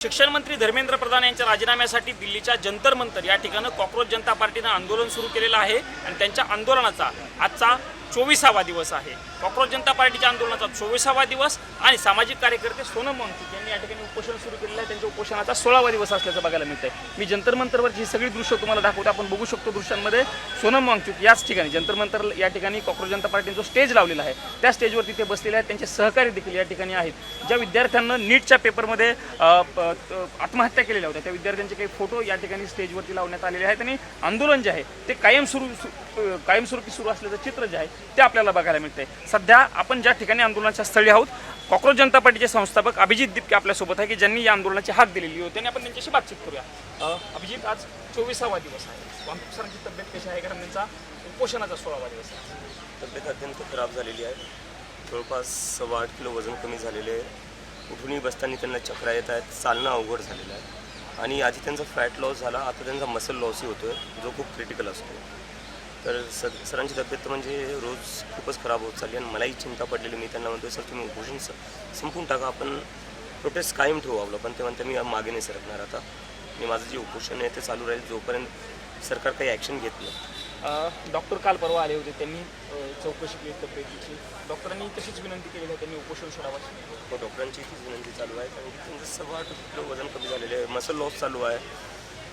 शिक्षण मंत्री धर्मेंद्र प्रधान यांच्या राजीनाम्यासाठी दिल्लीच्या जंतर मंतर या ठिकाणी कॉक्रोच जनता पार्टीनं आंदोलन सुरू केलेलं आहे आणि त्यांच्या आंदोलनाचा आजचा 24वा दिवस आहे। कॉक्रोच जनता पार्टीच्या आंदोलनाचा 24वा दिवस आणि सामाजिक कार्यकर्ते सोनम वांगचुक यांनी या ठिकाणी उपोषण सुरू केलेलं आहे। त्यांच्या उपोषणाचा 16वा दिवस असल्याचं बघायला मिळतंय। मी जंतर मंतरवरची सगळी दृश्य तुम्हाला दाखवतो। आपण बघू शकतो दृश्यांमध्ये सोनम वांगचुक याच ठिकाणी जंतर मंतर या ठिकाणी कॉक्रोच जनता पार्टीने जो स्टेज लावलेला आहे त्या स्टेजवरती ते बसलेले आहेत। त्यांचे सहकारी देखील या ठिकाणी आहेत। ज्या विद्यार्थ्यांना नीटच्या पेपरमध्ये आत्महत्या केलेल्या होत्या त्या विद्यार्थ्यांचे काही फोटो या ठिकाणी स्टेजवरती लावण्यात आलेले आहेत आणि आंदोलन जे आहे ते कायमस्वरूपी सुरू असल्याचं चित्र जे आहे ते आपल्याला बघायला मिळतंय। सध्या आपण ज्या ठिकाणी आंदोलनाच्या स्थळी आहोत कॉक्रोच जनता पार्टीचे संस्थापक अभिजित दीपके आपल्यासोबत आहे की ज्यांनी या आंदोलनाची हाक दिलेली होती आणि आपण त्यांच्याशी बातचीत करूया। अभिजित, आज 24वा दिवस आहे। वांगचुक सरांची तब्येत कशी आहे? कारण त्यांचा उपोषणाचा 16वा दिवस आहे। तब्येत अत्यंत खराब झालेली आहे। जवळपास 8.25 किलो वजन कमी झालेले आहे। उठूनही बसताना त्यांना चक्रा येत आहेत, चालणं अवघड झालेलं आहे आणि आधी त्यांचा फॅट लॉस झाला, आता त्यांचा मसल लॉसही होतो आहे जो खूप क्रिटिकल असतो। तर सरांची तब्येत म्हणजे रोज खूपच खराब होत चालली आणि मलाही चिंता पडलेली। मी त्यांना म्हणतो सर तुम्ही उपोषण संपून टाका, आपण प्रोटेस्ट कायम ठेवू आपलं, पण ते म्हणते मी मागे नाही सरकणार आता। मी माझं जे उपोषण आहे ते चालू राहील जोपर्यंत सरकार काही ॲक्शन घेत नाही। डॉक्टर काल परवा आले होते, त्यांनी चौकशी केली तब्येतीची। डॉक्टरांनी तशीच विनंती केली आहे त्यांनी उपोषण सोडावं। हो, डॉक्टरांची तीच विनंती चालू आहे कारण की त्यांचं 8.25 किलो वजन कमी झालेलं आहे, मसल लॉस चालू आहे।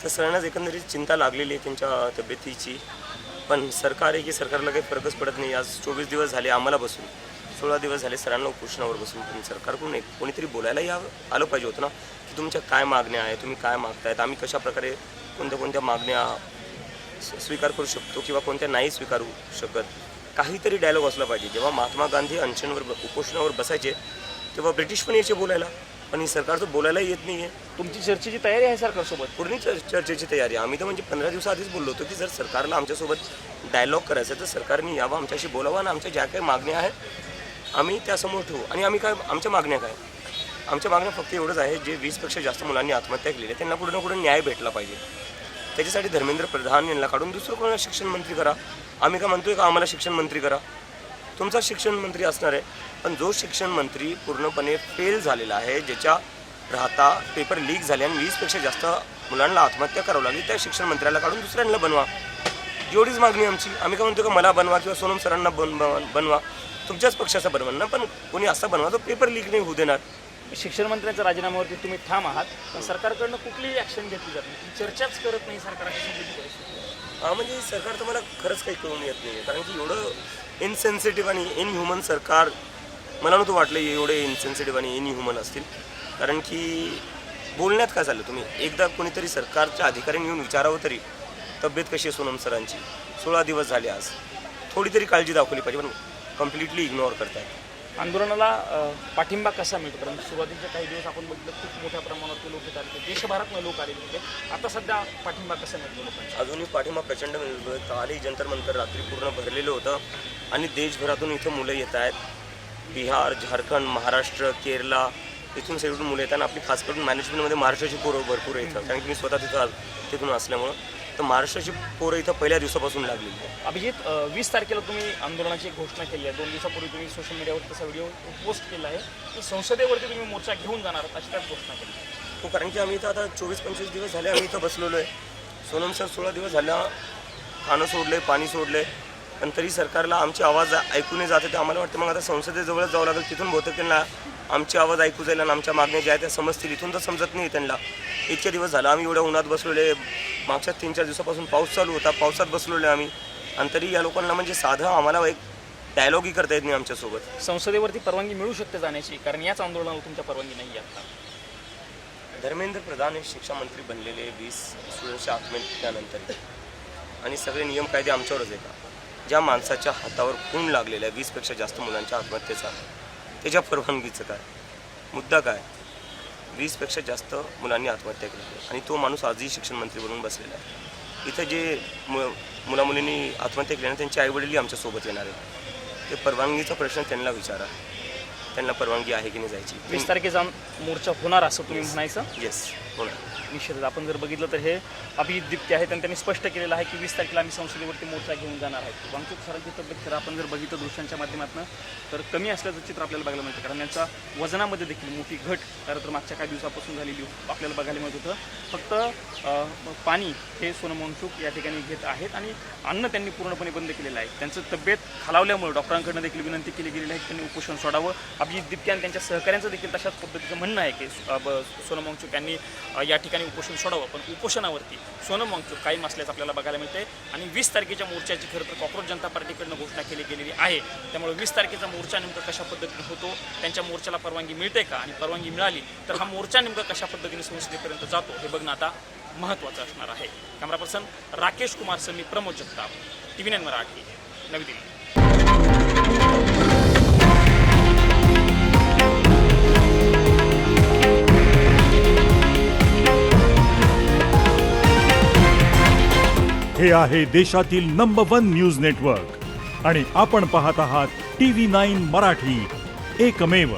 तर सगळ्यांनाच एकंदरीत चिंता लागलेली आहे त्यांच्या तब्येतीची, पण सरकार आहे की सरकारला काही फरकच पडत नाही। आज 24 दिवस झाले आम्हाला बसून, 16 दिवस झाले सरांना उपोषणावर बसून, पण सरकारकडून कोणीतरी बोलायलाही आलं पाहिजे होतं ना की तुमच्या काय मागण्या आहे, तुम्ही काय मागतायत, आम्ही कशाप्रकारे कोणत्या मागण्या स्वीकार करू शकतो किंवा कोणत्या नाही स्वीकारू शकत, काहीतरी डायलॉग असला पाहिजे। जेव्हा महात्मा गांधी अनशनवर उपोषणावर बसायचे तेव्हा ब्रिटिश पण यायचे बोलायला, पण ही सरकारचं बोलायलाही येत नाही आहे। तुमची चर्चेची तयारी आहे सरकारसोबत? पूर्ण चर्चेची तयारी आहे। आम्ही तर म्हणजे 15 दिवसाआधीच बोललो होतो की जर सरकारला आमच्यासोबत डायलॉग करायचं तर सरकारने यावं, आमच्याशी बोलावं आणि आमच्या ज्या काही मागण्या आहेत आम्ही त्यासमोर ठेवू। आणि आम्ही काय, आमच्या मागण्या काय, आमच्या मागण्या फक्त एवढंच आहे, जे 20पेक्षा जास्त मुलांनी आत्महत्या केलेली आहे त्यांना कुठे ना कुठे न्याय भेटला पाहिजे। त्याच्यासाठी धर्मेंद्र प्रधान यांना काढून दुसरं कोणाला शिक्षण मंत्री करा। आम्ही काय म्हणतोय का आम्हाला शिक्षण मंत्री करा, तुमचा शिक्षण मंत्री असणार आहे, पण जो शिक्षण मंत्री पूर्णपणे फेल झालेला आहे, ज्याच्या राहता पेपर लीक झाले आणि 20पेक्षा जास्त मुलांना आत्महत्या करावं लागली, त्या शिक्षण मंत्र्याला काढून दुसऱ्यांना बनवा। एवढीच मागणी आमची। आम्ही काय म्हणतो का मला बनवा किंवा सोनम सरांना बनवा, तुमच्याच पक्षाचा बनवा ना, पण कोणी असा बनवा तो पेपर लीक नाही होऊ देणार। शिक्षण मंत्र्यांच्या राजीनाम्यावरती तुम्ही ठाम आहात, पण सरकारकडनं कुठलीही ॲक्शन घेतली जात नाही, चर्चाच करत नाही सरकार। म्हणजे सरकार तर मला खरंच काही कळून येत नाही, कारण की एवढं इनसेन्सिटिव्ह आणि इनह्युमन सरकार मला नव्हतं वाटलं एवढे इनसेन्सिटिव्ह आणि इनह्युमन असतील। कारण की बोलण्यात काय झालं, तुम्ही एकदा कोणीतरी सरकारच्या अधिकाऱ्यांनी येऊन विचारावं तरी तब्येत कशी आहे सोनम सरांची, 16 दिवस झाले, आज थोडी तरी काळजी दाखवली पाहिजे, पण कम्प्लिटली इग्नोर करतायत। आंदोलनाला पाठिंबा कसा मिळतो? कारण सुरुवातीचे काही दिवस आपण बघितलं खूप मोठ्या प्रमाणात लोक येत आले, देशभरातून लोक आलेले होते, आता सध्या पाठिंबा कसा मिळतो लोकांचा? अजूनही पाठिंबा प्रचंड मिळतो। कालही जंतर मंतर रात्री पूर्ण भरलेलं होतं आणि देशभरातून इथं मुलं येत आहेत। बिहार, झारखंड, महाराष्ट्र, केरला इथून सगळीकडून मुलं येतात आणि आपली खास करून मॅनेजमेंटमध्ये महाराष्ट्राची पोरं भरपूर येतात, कारण की मी स्वतः तिथून असल्यामुळं तर महाराष्ट्राची पोरं इथं पहिल्या दिवसापासून लागलेली आहे। अभिजित, 20 तारखेला तुम्ही आंदोलनाची घोषणा केली आहे, 2 दिवसापूर्वी तुम्ही सोशल मीडियावर तसा व्हिडिओ पोस्ट केला आहे की संसदेवरती तुम्ही मोर्चा घेऊन जाणार आहात, अशी त्यात घोषणा केली हो, कारण की आम्ही इथं आता 24-25 दिवस झाले आम्ही इथं बसलेलो आहे। सोनम सर 16 दिवस झाल्या खाणं सोडले, पाणी सोडले, पण तरी सरकारला आमची आवाज ऐकू नाही जाते। तर आम्हाला वाटतं मग आता संसदेजवळच जावं लागेल, तिथून बहुतेक त्यांना आमची आवाज ऐकू जाईल आणि आमच्या मागण्या ज्या आहेत त्या समजतील। इथून तर समजत नाही त्यांना। इतके दिवस झाला आम्ही एवढ्या उन्हात बसलेले, मागच्या 3-4 दिवसापासून पाऊस चालू होता, पावसात बसलेले आम्ही, आणि तरी या लोकांना म्हणजे साधं आम्हाला एक डायलॉगही करता येत नाही आमच्यासोबत। संसदेवरती परवानगी मिळू शकते जाण्याची, कारण याच आंदोलनावर तुमच्या परवानगी नाही आहे। धर्मेंद्र प्रधान हे शिक्षा मंत्री बनलेले 20 स्टुडंट्सच्या आत्महत्येनंतर, आणि सगळे नियम कायदे आमच्यावरच आहे का? ज्या माणसाच्या हातावर खून लागलेल्या 20पेक्षा जास्त मुलांच्या आत्महत्येचा, त्याच्या परवानगीचं काय? मुद्दा काय? 20पेक्षा जास्त मुलांनी आत्महत्या केली आणि तो माणूस आजही शिक्षण मंत्री बनून बसलेला आहे। इथं जे मुलामुलींनी आत्महत्या केली ना त्यांचे आईवडीलही आमच्यासोबत येणार आहेत, ते परवानगीचा प्रश्न त्यांना विचारा। त्यांना परवानगी आहे की नाही 20 जायची. तारखेचा मोर्चा होणार असं तुम्ही म्हणायचं. येस होणार. निश्चितच आपण जर बघितलं तर हे अभिजित दिप्ते आहेत आणि त्यांनी स्पष्ट केलेलं आहे की 20 तारखेला आम्ही संसदेवरती मोर्चा घेऊन जाणार आहे. वांगचूक सरांची तब्येत खरं आपण जर बघितलं दृश्यांच्या माध्यमातून तर कमी असल्याचं चित्र आपल्याला बघायला मिळतं, कारण यांच्या वजनामध्ये देखील मोठी घट खरं तर मागच्या काही दिवसापासून झालेली आपल्याला बघायला मिळत होतं. फक्त पाणी हे सोनम वांगचूक या ठिकाणी घेत आहेत आणि अन्न त्यांनी पूर्णपणे बंद केलेलं आहे. त्यांचं तब्येत खालावल्यामुळे डॉक्टरांकडनं देखील विनंती केली गेलेली आहे की त्यांनी उपोषण सोडावं. अभिजित दिप्ते आणि त्यांच्या सहकाऱ्यांचं देखील तशाच पद्धतीचं म्हणणं आहे की सोनम वांगचूक यांनी या ठिकाणी उपोषण सोडावं, पण उपोषणावरती सोनम वांगचूक कायम असल्याचं आपल्याला बघायला मिळते. आणि 20 तारखेच्या मोर्चाची खरं तर कॉक्रोच जनता पार्टीकडनं घोषणा केली गेलेली आहे. त्यामुळे 20 तारखेचा मोर्चा नेमका कशा पद्धतीने होतो, त्यांच्या मोर्चाला परवानगी मिळते का, आणि परवानगी मिळाली तर हा मोर्चा नेमका कशा पद्धतीने संसदेपर्यंत जातो हे बघणं आता महत्त्वाचं असणार आहे. Camera person Rakesh Kumar sir, मी प्रमोद जगताप, TV9 मराठी, नवी दिल्ली. हे आहे देशातील नंबर 1 न्यूज नेटवर्क आणि आपण पाहत आहात TV9 मराठी, एकमेव.